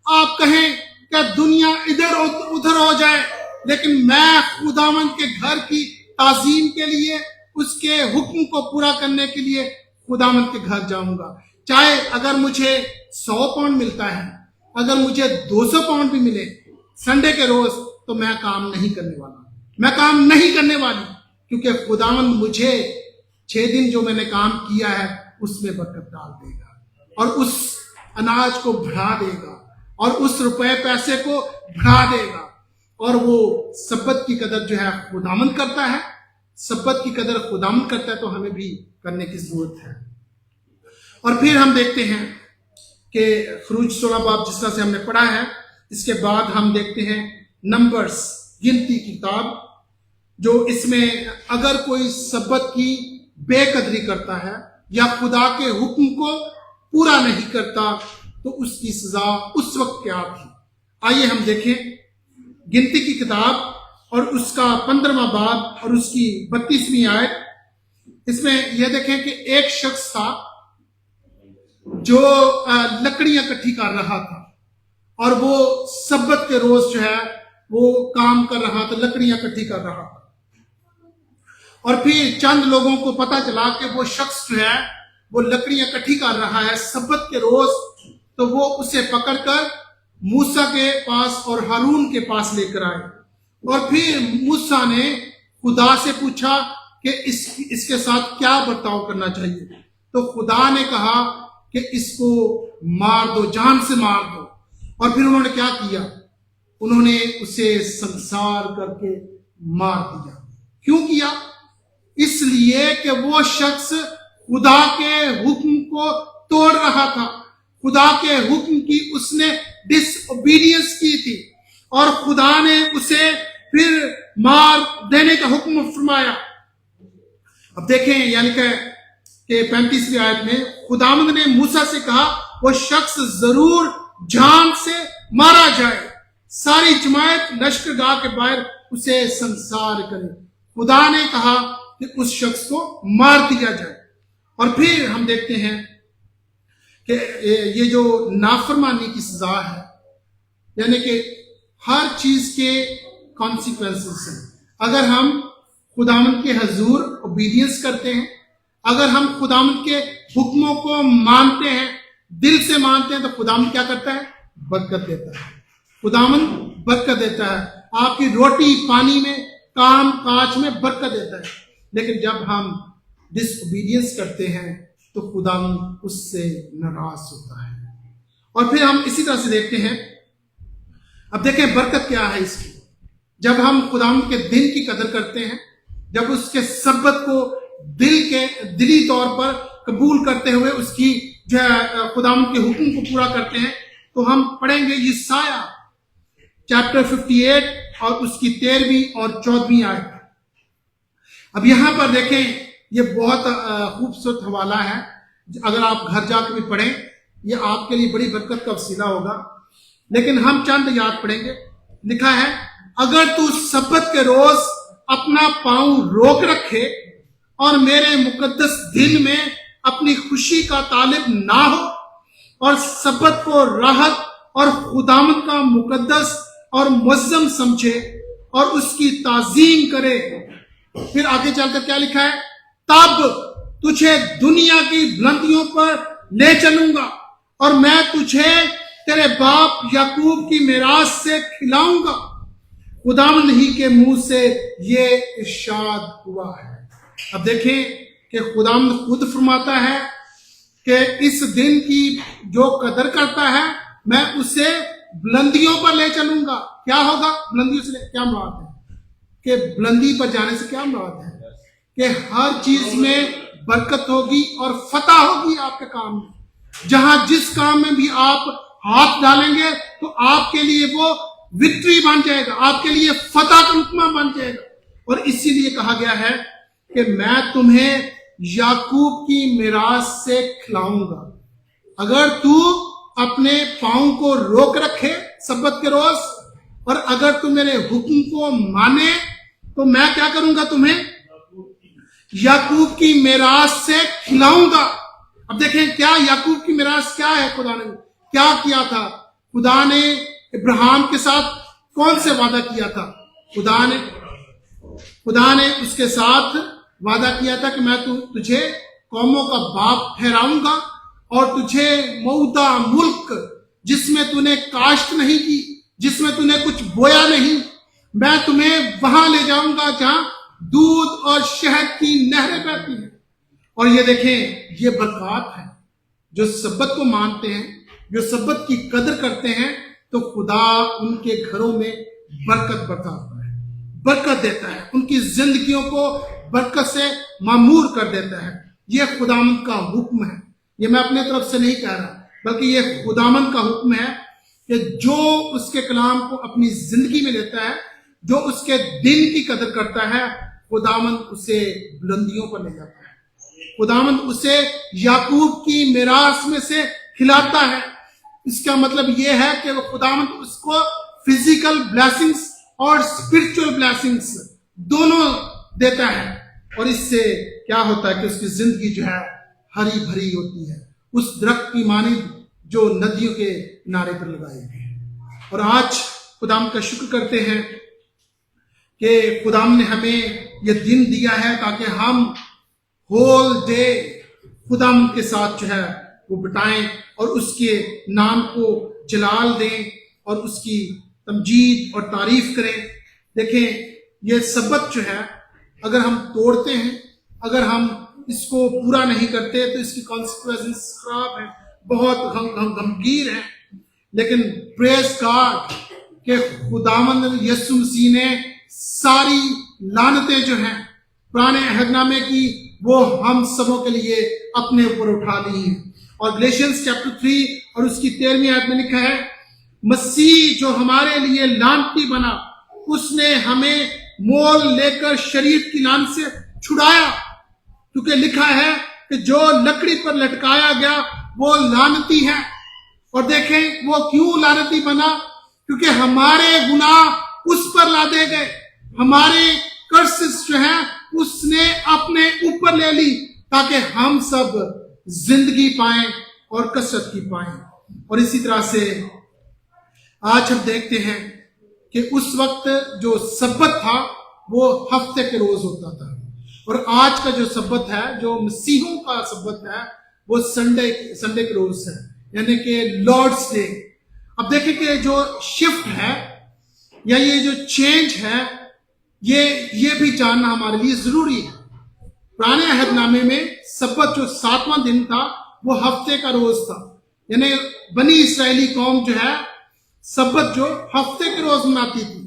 آپ کہیں کہ دنیا ادھر ادھر ہو جائے لیکن میں خداوند کے گھر کی تعظیم کے لیے, اس کے حکم کو پورا کرنے کے لیے خداوند کے گھر جاؤں گا. چاہے اگر مجھے 100 پاؤنڈ ملتا ہے, اگر مجھے 200 پاؤنڈ بھی ملے سنڈے کے روز, تو میں کام نہیں کرنے والا, میں کام نہیں کرنے والی, کیونکہ خداوند مجھے 6 دن جو میں نے کام کیا ہے اس میں برکت ڈال دے گا اور اس اناج کو بڑھا دے گا اور اس روپے پیسے کو بڑھا دے گا. اور وہ سبت کی قدر جو ہے خداوند کرتا ہے, سبت کی قدر خداوند کرتا ہے, تو ہمیں بھی کرنے کی ضرورت ہے. اور پھر ہم دیکھتے ہیں کہ خروج 16 باب جس طرح سے ہم نے پڑھا ہے, اس کے بعد ہم دیکھتے ہیں نمبرز, گنتی کی کتاب, جو اس میں اگر کوئی سبت کی بے قدری کرتا ہے یا خدا کے حکم کو پورا نہیں کرتا تو اس کی سزا اس وقت کیا تھی. آئیے ہم دیکھیں گنتی کی کتاب اور اس کا 15واں باب اور اس کی 32ویں آیت. اس میں یہ دیکھیں کہ ایک شخص تھا جو لکڑیاں اکٹھی کر رہا تھا, اور وہ سبت کے روز جو ہے وہ کام کر رہا تھا, لکڑیاں اکٹھی کر رہا تھا. اور پھر چند لوگوں کو پتا چلا کہ وہ شخص جو ہے وہ لکڑیاں اکٹھی کر رہا ہے سبت کے روز, تو وہ اسے پکڑ کر موسیٰ کے پاس اور ہارون کے پاس لے کر آئے. اور پھر موسیٰ نے خدا سے پوچھا کہ اس کے ساتھ کیا برتاؤ کرنا چاہیے. تو خدا نے کہا کہ اس کو مار دو, جان سے مار دو. اور پھر انہوں نے کیا کیا, انہوں نے اسے سنسار کر کے مار دیا. کیوں کیا؟ اس لیے کہ وہ شخص خدا کے حکم کو توڑ رہا تھا, خدا کے حکم کی اس نے ڈس اوبیڈینس کی تھی, اور خدا نے اسے پھر مار دینے کا حکم فرمایا. اب دیکھیں یعنی کہ 35ویں آیت میں خداوند نے موسیٰ سے کہا وہ شخص ضرور جان سے مارا جائے, ساری جماعت لشکرگاہ کے باہر اسے سنسار کرے. خدا نے کہا کہ اس شخص کو مار دیا جائے. اور پھر ہم دیکھتے ہیں کہ یہ جو نافرمانی کی سزا ہے, یعنی کہ ہر چیز کے کانسیکوینسز ہیں. اگر ہم خداوند کے حضور اوبیڈینس کرتے ہیں, اگر ہم خداوند کے حکموں کو مانتے ہیں, دل سے مانتے ہیں, تو خداوند کیا کرتا ہے؟ برکت دیتا ہے. خداوند برکت دیتا ہے, آپ کی روٹی پانی میں, کام کاج میں برکت دیتا ہے. لیکن جب ہم ڈس اوبیڈینس کرتے ہیں تو خداوند اس سے ناراض ہوتا ہے. اور پھر ہم اسی طرح سے دیکھتے ہیں, اب دیکھیں برکت کیا ہے اس کی. جب ہم خداوند کے دن کی قدر کرتے ہیں, جب اس کے سبت کو دلی طور پر قبول کرتے ہوئے اس کی جو ہے خداوند کے حکم کو پورا کرتے ہیں, تو ہم پڑھیں گے یسایہ چیپٹر 58 اور اس کی 13ویں اور 14ویں آیت. اب یہاں پر دیکھیں یہ بہت خوبصورت حوالہ ہے, اگر آپ گھر جا کے بھی پڑھیں یہ آپ کے لیے بڑی برکت کا وسیلہ ہوگا. لیکن ہم چند یاد پڑھیں گے. لکھا ہے, اگر تو سبت کے روز اپنا پاؤں روک رکھے اور میرے مقدس دن میں اپنی خوشی کا طالب نہ ہو, اور سبت کو راحت اور خداوند کا مقدس اور معظم سمجھے, اور اس کی تعظیم کرے. پھر آگے چل کر کیا لکھا ہے؟ تب تجھے دنیا کی بلندیوں پر لے چلوں گا اور میں تجھے تیرے باپ یعقوب کی میراث سے کھلاؤں گا. خداوند ہی کے منہ سے یہ ارشاد ہوا ہے. اب دیکھیں کہ خداوند خود فرماتا ہے کہ اس دن کی جو قدر کرتا ہے میں اسے بلندیوں پر لے چلوں گا. کیا ہوگا بلندیوں سے کیا مراد ہے؟ کہ بلندی پر جانے سے کیا مراد ہے؟ کہ ہر چیز میں برکت ہوگی اور فتح ہوگی آپ کے کام میں. جہاں جس کام میں بھی آپ ہاتھ ڈالیں گے تو آپ کے لیے وہ وکٹری بن جائے گا، آپ کے لیے فتح کا لقمہ بن جائے گا. اور اسی لیے کہا گیا ہے کہ میں تمہیں یعقوب کی میراث سے کھلاؤں گا. اگر تو اپنے پاؤں کو روک رکھے سبت کے روز اور اگر تو میرے حکم کو مانے تو میں کیا کروں گا؟ تمہیں یعقوب کی میراث سے کھلاؤں گا. اب دیکھیں کیا یعقوب کی میراث کیا ہے؟ خدا نے کیا کیا تھا؟ خدا نے ابراہیم کے ساتھ کون سے وعدہ کیا تھا؟ خدا نے اس کے ساتھ وعدہ کیا تھا کہ میں تجھے قوموں کا باپ ٹھہراؤں گا اور تجھے موعودہ ملک جس میں تو نے کاشت نہیں کی، جس میں تو نے کچھ بویا نہیں، میں تمہیں وہاں لے جاؤں گا جہاں دودھ اور شہد کی نہریں بہتی ہیں. اور یہ دیکھیں یہ برکات ہے. جو سبت کو مانتے ہیں، جو سبت کی قدر کرتے ہیں تو خدا ان کے گھروں میں برکت برساتا ہے، برکت دیتا ہے، ان کی زندگیوں کو برکت سے معمور کر دیتا ہے. یہ خداوند کا حکم ہے. یہ میں اپنے طرف سے نہیں کہہ رہا بلکہ یہ خداوند کا حکم ہے کہ جو اس کے کلام کو اپنی زندگی میں لیتا ہے، جو اس کے دن کی قدر کرتا ہے، خداوند اسے بلندیوں پر لے جاتا ہے. خداوند اسے یعقوب کی میراث میں سے کھلاتا ہے. اس کا مطلب یہ ہے کہ وہ خداوند اس کو فزیکل بلیسنگز اور اسپرچل بلیسنگز دونوں دیتا ہے. اور اس سے کیا ہوتا ہے کہ اس کی زندگی جو ہے ہری بھری ہوتی ہے، اس درخت کی مانند جو ندیوں کے کنارے پر لگائے گئے ہیں. اور آج خداوند کا شکر کرتے ہیں کہ خداوند نے ہمیں یہ دن دیا ہے تاکہ ہم ہول ڈے خداوند کے ساتھ جو ہے وہ بتائیں اور اس کے نام کو جلال دیں اور اس کی تمجید اور تعریف کریں. دیکھیں یہ سبت جو ہے اگر ہم توڑتے ہیں، اگر ہم اس کو پورا نہیں کرتے تو اس کی کانسیکوینسز خراب ہیں، بہت غمگیر ہیں. لیکن پریز گاڈ کہ خداوند یسوع مسیح نے ساری لعنتیں جو ہیں پرانے عہد نامے کی وہ ہم سبوں کے لیے اپنے اوپر اٹھا لی ہیں. اور گلیشینز چیپٹر 3 اور اس کی 13ویں آیت میں لکھا ہے مسیح جو ہمارے لیے لعنتی بنا اس نے ہمیں مول لے کر شریعت کی لعنت سے چھڑایا. کیونکہ لکھا ہے کہ جو لکڑی پر لٹکایا گیا وہ لعنتی ہے. اور دیکھیں وہ کیوں لعنتی بنا؟ کیونکہ ہمارے گناہ اس پر لادے گئے، ہمارے کرسز جو ہیں اس نے اپنے اوپر لے لی تاکہ ہم سب زندگی پائیں اور کثرت کی پائیں. اور اسی طرح سے آج ہم دیکھتے ہیں کہ اس وقت جو سبت تھا وہ ہفتے کے روز ہوتا تھا، اور آج کا جو سبت ہے، جو مسیحوں کا سبت ہے، وہ سنڈے کے روز ہے، یعنی کہ لارڈس ڈے. اب دیکھیں کہ جو شفٹ ہے یا یہ جو چینج ہے یہ بھی جاننا ہمارے لیے ضروری ہے. پرانے عہد نامے میں سبت جو 7واں دن تھا وہ ہفتے کا روز تھا، یعنی بنی اسرائیلی قوم جو ہے سبت جو ہفتے کے روز مناتی تھی.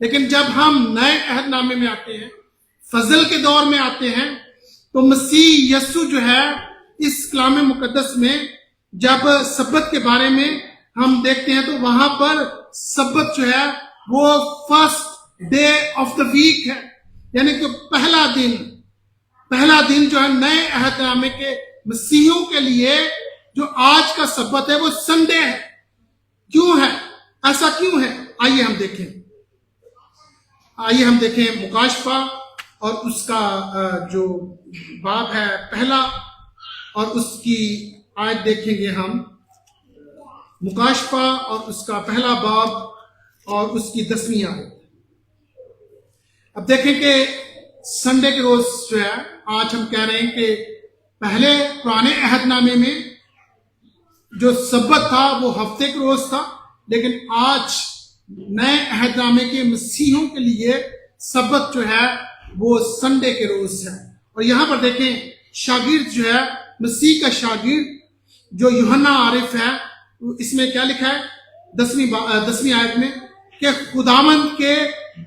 لیکن جب ہم نئے عہد نامے میں آتے ہیں، فضل کے دور میں آتے ہیں، تو مسیح یسوع جو ہے اس کلام مقدس میں جب سبت کے بارے میں ہم دیکھتے ہیں تو وہاں پر سبت جو ہے وہ first day of the week ہے، یعنی کہ پہلا دن جو ہے نئے عہد نامے کے مسیحیوں کے لیے جو آج کا سبت ہے وہ سنڈے ہے. کیوں ہے ایسا؟ کیوں ہے؟ آئیے ہم دیکھیں مکاشفہ اور اس کا جو باب ہے پہلا اور اس کی آیت دیکھیں گے ہم. مکاشفہ اور اس کا پہلا باب اور اس کی 10ویں آیت. اب دیکھیں کہ سنڈے کے روز جو ہے آج ہم کہہ رہے ہیں کہ پہلے پرانے عہد نامے میں جو سبت تھا وہ ہفتے کے روز تھا، لیکن آج نئے عہد نامے کے مسیحیوں کے لیے سبت جو ہے وہ سنڈے کے روز ہے۔ اور یہاں پر دیکھیں شاگرد جو ہے مسیح کا شاگرد جو یوحنا عارف ہے، اس میں کیا لکھا ہے 10ویں آیت میں کہ خداوند کے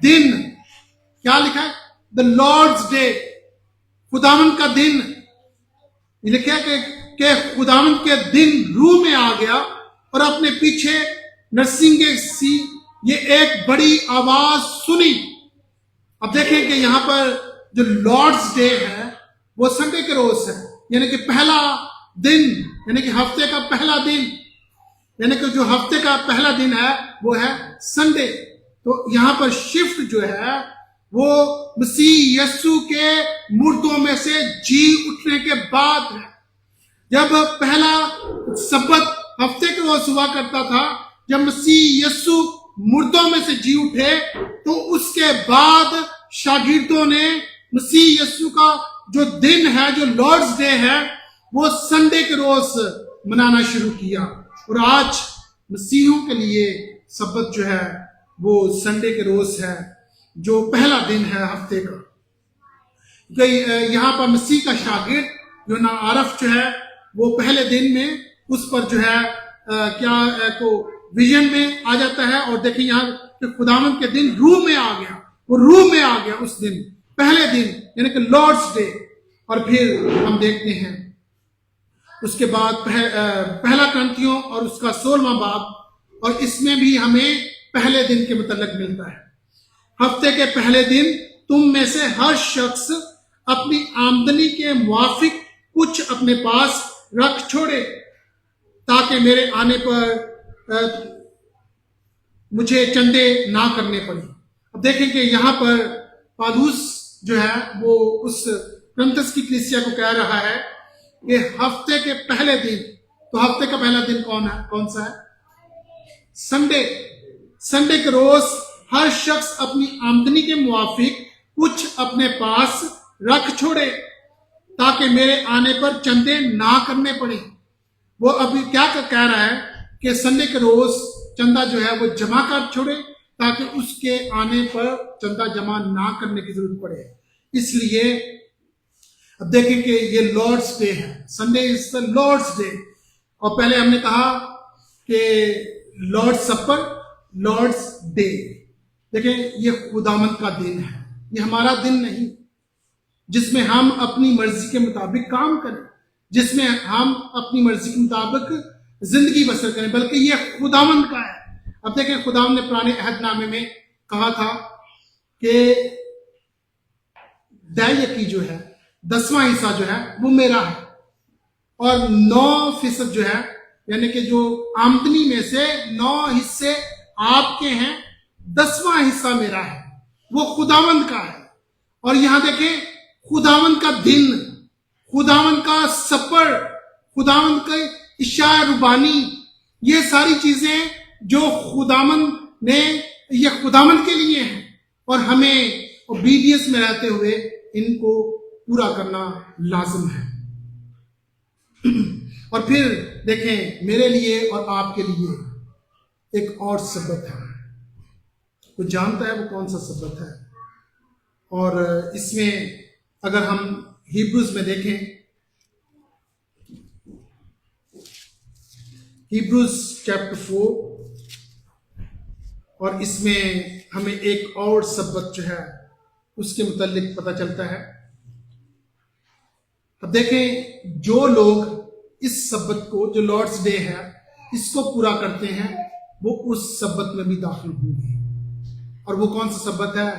دن، کیا لکھا ہے دا لارڈز ڈے، خداوند کا دن، یہ لکھا ہے کہ خداوند کے دن روح میں آ گیا اور اپنے پیچھے نرسنگے سی یہ ایک بڑی آواز سنی۔ اب دیکھیں کہ یہاں پر جو لارڈز ڈے ہے وہ سنڈے کے روز ہے، یعنی کہ پہلا دن، یعنی کہ ہفتے کا پہلا دن، یعنی کہ جو ہفتے کا پہلا دن ہے وہ ہے سنڈے۔ تو یہاں پر شفٹ جو ہے وہ مسیح یسوع کے مردوں میں سے جی اٹھنے کے بعد ہے۔ جب پہلا سبت ہفتے کے روز ہوا کرتا تھا، جب مسیح یسوع مردوں میں سے جی اٹھے تو اس کے بعد شاگردوں نے مسیح یسوع کا جو دن ہے، جو لارڈز ڈے ہے، وہ سنڈے کے روز منانا شروع کیا۔ اور آج مسیحیوں کے لیے سبت جو ہے وہ سنڈے کے روز ہے، جو پہلا دن ہے ہفتے کا۔ یہاں پر مسیح کا شاگرد یوحنا عارف جو ہے وہ پہلے دن میں اس پر جو ہے کیا کو ویژن میں آ جاتا ہے، اور دیکھیں یہاں کہ خداوند کے دن روح میں آ گیا، وہ روح میں آ گیا اس دن، پہلے دن یعنی کہ لارڈز ڈے۔ اور پھر ہم دیکھتے ہیں اس کے بعد پہلا کرنتھیوں اور اس کا 16واں باب، اور اس میں بھی ہمیں پہلے دن کے متعلق ملتا ہے۔ ہفتے کے پہلے دن تم میں سے ہر شخص اپنی آمدنی کے موافق کچھ اپنے پاس رکھ چھوڑے، تاکہ میرے آنے پر مجھے چندے نہ کرنے پڑے۔ اب دیکھیں کہ یہاں پر پالوس جو ہے وہ اس کرنتھس کی کلیسیا کو کہہ رہا ہے کہ ہفتے کے پہلے دن، تو ہفتے کا پہلا دن کون سا ہے؟ سنڈے کے روز ہر شخص اپنی آمدنی کے موافق کچھ اپنے پاس رکھ چھوڑے، تاکہ میرے آنے پر چندے نہ کرنے پڑے۔ وہ ابھی کیا کہہ رہا ہے کہ سنڈے کے روز چندہ جو ہے وہ جمع کر چھوڑے، تاکہ اس کے آنے پر چندہ جمع نہ کرنے کی ضرورت پڑے۔ اس لیے اب دیکھیں کہ یہ لارڈز ڈے ہے، سنڈے از دا لارڈز ڈے۔ اور پہلے ہم نے کہا کہ لارڈ سپر، لارڈز ڈے، دیکھیں یہ خداوند کا دن ہے، یہ ہمارا دن نہیں جس میں ہم اپنی مرضی کے مطابق کام کریں، جس میں ہم اپنی مرضی کے مطابق زندگی بسر کریں، بلکہ یہ خداوند کا ہے۔ اب دیکھیں خداوند نے پرانے عہد نامے میں کہا تھا کہ دائیکی جو ہے 10واں حصہ جو ہے وہ میرا ہے، اور 9% جو ہے یعنی کہ جو آمدنی میں سے 9 حصے آپ کے ہیں، 10واں حصہ میرا ہے، وہ خداوند کا ہے۔ اور یہاں دیکھیں خداوند کا دن، خداوند کا سپر، خداوند کا عشاء ربانی، یہ ساری چیزیں جو خداوند نے، یہ خداوند کے لیے ہیں، اور ہمیں اوبیڈینس میں رہتے ہوئے ان کو پورا کرنا لازم ہے۔ اور پھر دیکھیں میرے لیے اور آپ کے لیے ایک اور سبت ہے، کوئی جانتا ہے وہ کون سا سبت ہے؟ اور اس میں اگر ہم ہیبروز میں دیکھیں، ہیبروز چیپٹر 4، اور اس میں ہمیں ایک اور سبت جو ہے اس کے متعلق پتہ چلتا ہے۔ اب دیکھیں جو لوگ اس سبت کو، جو لارڈز ڈے ہے، اس کو پورا کرتے ہیں وہ اس سبت میں بھی داخل ہوں گے۔ اور وہ کون سا سبت ہے؟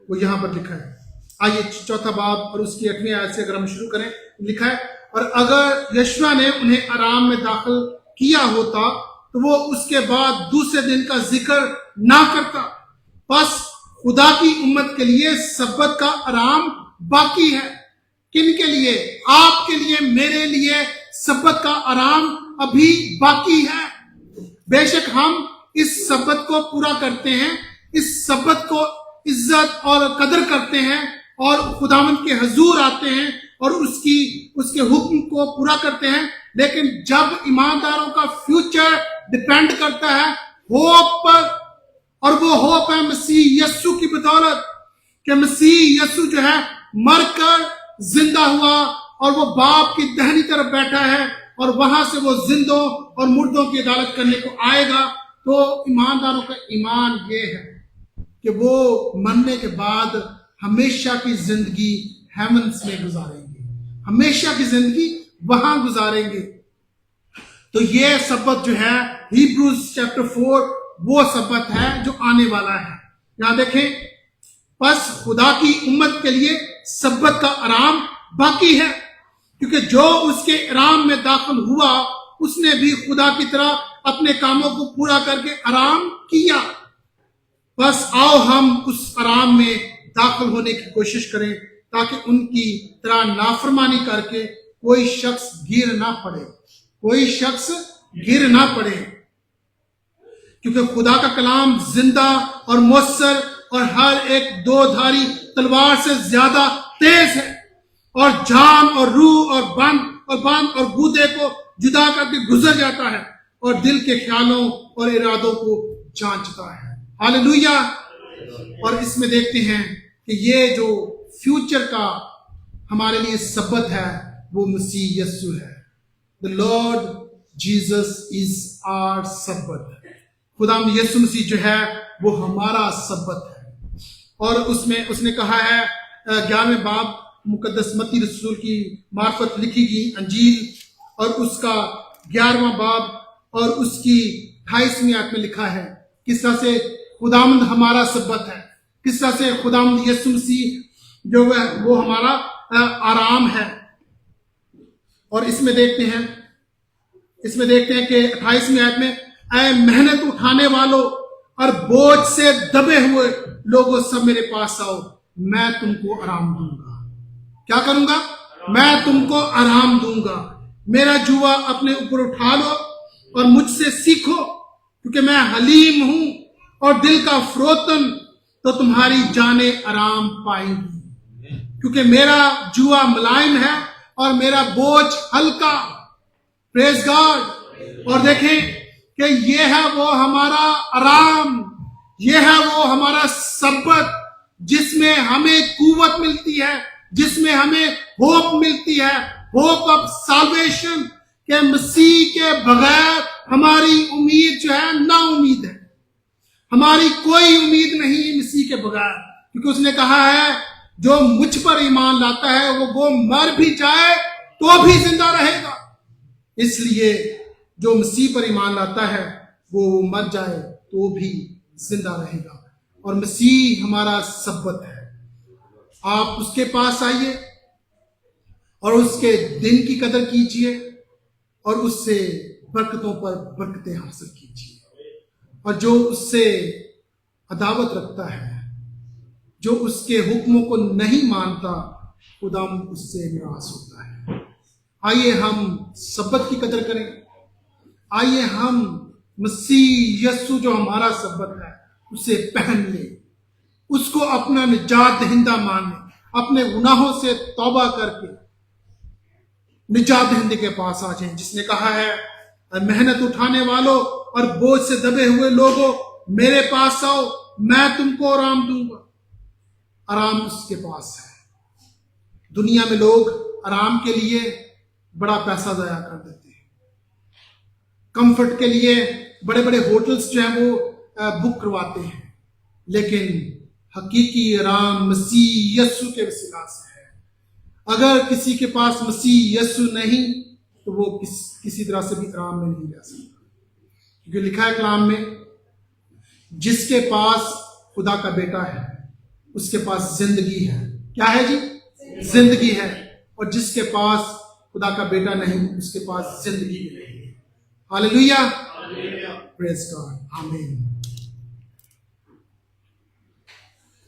وہ یہاں پر لکھا ہے، آئیے 4 باب اور اس کی 8ویں آیت سے اگر ہم شروع کریں، لکھا ہے اور اگر یشوع نے انہیں آرام میں داخل کیا ہوتا تو وہ اس کے بعد دوسرے دن کا ذکر نہ کرتا۔ بس خدا کی امت کے لیے سبت کا آرام باقی ہے۔ کن کے لیے؟ آپ کے لیے، میرے لیے سبت کا آرام ابھی باقی ہے۔ بے شک ہم اس سبت کو پورا کرتے ہیں، اس سبت کو عزت اور قدر کرتے ہیں اور خداوند کے حضور آتے ہیں اور اس کے حکم کو پورا کرتے ہیں. لیکن جب ایمانداروں کا فیوچر ڈیپینڈ کرتا ہے ہوپ پر، اور وہ ہوپ ہے مسیح یسوع کی بدولت، کہ مسیح یسوع جو ہے مر کر زندہ ہوا اور وہ باپ کی دہنی طرف بیٹھا ہے اور وہاں سے وہ زندوں اور مردوں کی عدالت کرنے کو آئے گا. تو ایمانداروں کا ایمان یہ ہے کہ وہ مرنے کے بعد ہمیشہ کی زندگی ہیونس میں گزاریں گے، ہمیشہ کی زندگی وہاں گزاریں گے. تو یہ سبت جو ہے ہیبروز چیپٹر 4 وہ سبت ہے جو آنے والا ہے. یہاں دیکھیں، پس خدا کی امت کے لیے سبت کا آرام باقی ہے، کیونکہ جو اس کے آرام میں داخل ہوا اس نے بھی خدا کی طرح اپنے کاموں کو پورا کر کے آرام کیا. بس آؤ ہم اس آرام میں داخل ہونے کی کوشش کریں تاکہ ان کی طرح نافرمانی کر کے کوئی شخص گر نہ پڑے، کوئی شخص گر نہ پڑے. کیونکہ خدا کا کلام زندہ اور مؤثر اور ہر ایک دو دھاری تلوار سے زیادہ تیز ہے اور جان اور روح اور بند اور گودے کو جدا کر کے گزر جاتا ہے اور دل کے خیالوں اور ارادوں کو جانچتا ہے. ہاللویا. اور اس میں دیکھتے ہیں کہ یہ جو فیوچر کا ہمارے لیے سبت ہے وہ مسیح یسوع ہے. The Lord Jesus is our سبت. خدا یسوع مسیح جو ہے وہ ہمارا سبت ہے. اور اس نے کہا ہے 11ویں باب مقدس متی رسول کی معرفت لکھی گئی انجیل اور اس کا 11واں باب اور اس کی 28ویں آیت میں لکھا ہے کس طرح سے خداوند ہمارا سبت ہے، کس طرح سے خداوند یسوع مسیح جو ہے وہ ہمارا آرام ہے. اور اس میں دیکھتے ہیں کہ 28ویں آیت میں اے محنت اٹھانے والوں اور بوجھ سے دبے ہوئے لوگوں سب میرے پاس آؤ، میں تم کو آرام دوں گا. کیا کروں گا؟ میں تم کو آرام دوں گا. میرا جوا اپنے اوپر اٹھا لو اور مجھ سے سیکھو، کیونکہ میں حلیم ہوں اور دل کا فروتن، تو تمہاری جانیں آرام پائیں گی. کیونکہ میرا جوا ملائم ہے اور میرا بوجھ ہلکا. پریز گاڈ. اور دیکھیں کہ یہ ہے وہ ہمارا آرام، یہ ہے وہ ہمارا سبت جس میں ہمیں قوت ملتی ہے، جس میں ہمیں ہوپ ملتی ہے، ہوپ آف سالویشن، کہ مسیح کے بغیر ہماری امید جو ہے نا امید ہے. ہماری کوئی امید نہیں مسیح کے بغیر، کیونکہ اس نے کہا ہے جو مجھ پر ایمان لاتا ہے وہ مر بھی جائے تو بھی زندہ رہے گا. اس لیے جو مسیح پر ایمان لاتا ہے وہ مر جائے تو بھی زندہ رہے گا. اور مسیح ہمارا سبت ہے. آپ اس کے پاس آئیے اور اس کے دن کی قدر کیجئے اور اس سے برکتوں پر برکتیں حاصل کیجئے. اور جو اس سے عداوت رکھتا ہے، جو اس کے حکموں کو نہیں مانتا، خدا اس سے ناراض ہوتا ہے. آئیے ہم سبت کی قدر کریں. آئیے ہم مسیح یسوع جو ہمارا سبت ہے اسے پہن لیں، اس کو اپنا نجات دہندہ مانیں، اپنے گناہوں سے توبہ کر کے نجات دہندے کے پاس آ جائیں جس نے کہا ہے محنت اٹھانے والوں اور بوجھ سے دبے ہوئے لوگوں میرے پاس آؤ، میں تم کو آرام دوں گا. آرام اس کے پاس ہے. دنیا میں لوگ آرام کے لیے بڑا پیسہ ضائع کر دیتے ہیں، کمفرٹ کے لیے بڑے بڑے ہوٹلز جو ہیں وہ بک کرواتے ہیں، لیکن حقیقی آرام مسیح یسوع کے وسیلہ سے ہے. اگر کسی کے پاس مسیح یسوع نہیں تو وہ کسی طرح سے بھی آرام میں نہیں رہ سکتا. کیونکہ لکھا ہے کلام میں جس کے پاس خدا کا بیٹا ہے اس کے پاس زندگی ہے. کیا ہے جی؟ زندگی ہے. اور جس کے پاس خدا کا بیٹا نہیں اس کے پاس زندگی بھی نہیں ہے. ہاللویا. پریز گاڈ. آمین.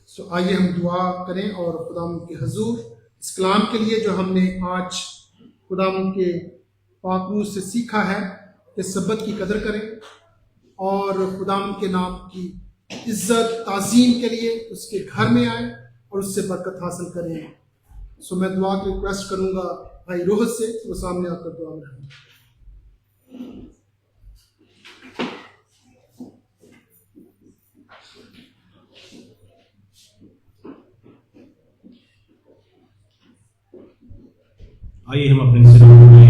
تو آئیے ہم دعا کریں اور خدا کے حضور اس کلام کے لیے جو ہم نے آج خدا کے پاک روح سے سیکھا ہے کہ سبت کی قدر کریں اور خدا کے نام کی عزت تعظیم کے لیے اس کے گھر میں آئیں اور اس سے برکت حاصل کریں. سو میں دعا کی ریکویسٹ کروں گا بھائی روحت سے، وہ سامنے آ کر دعا میں رہیں. آئیے ہم اپنے سروں کو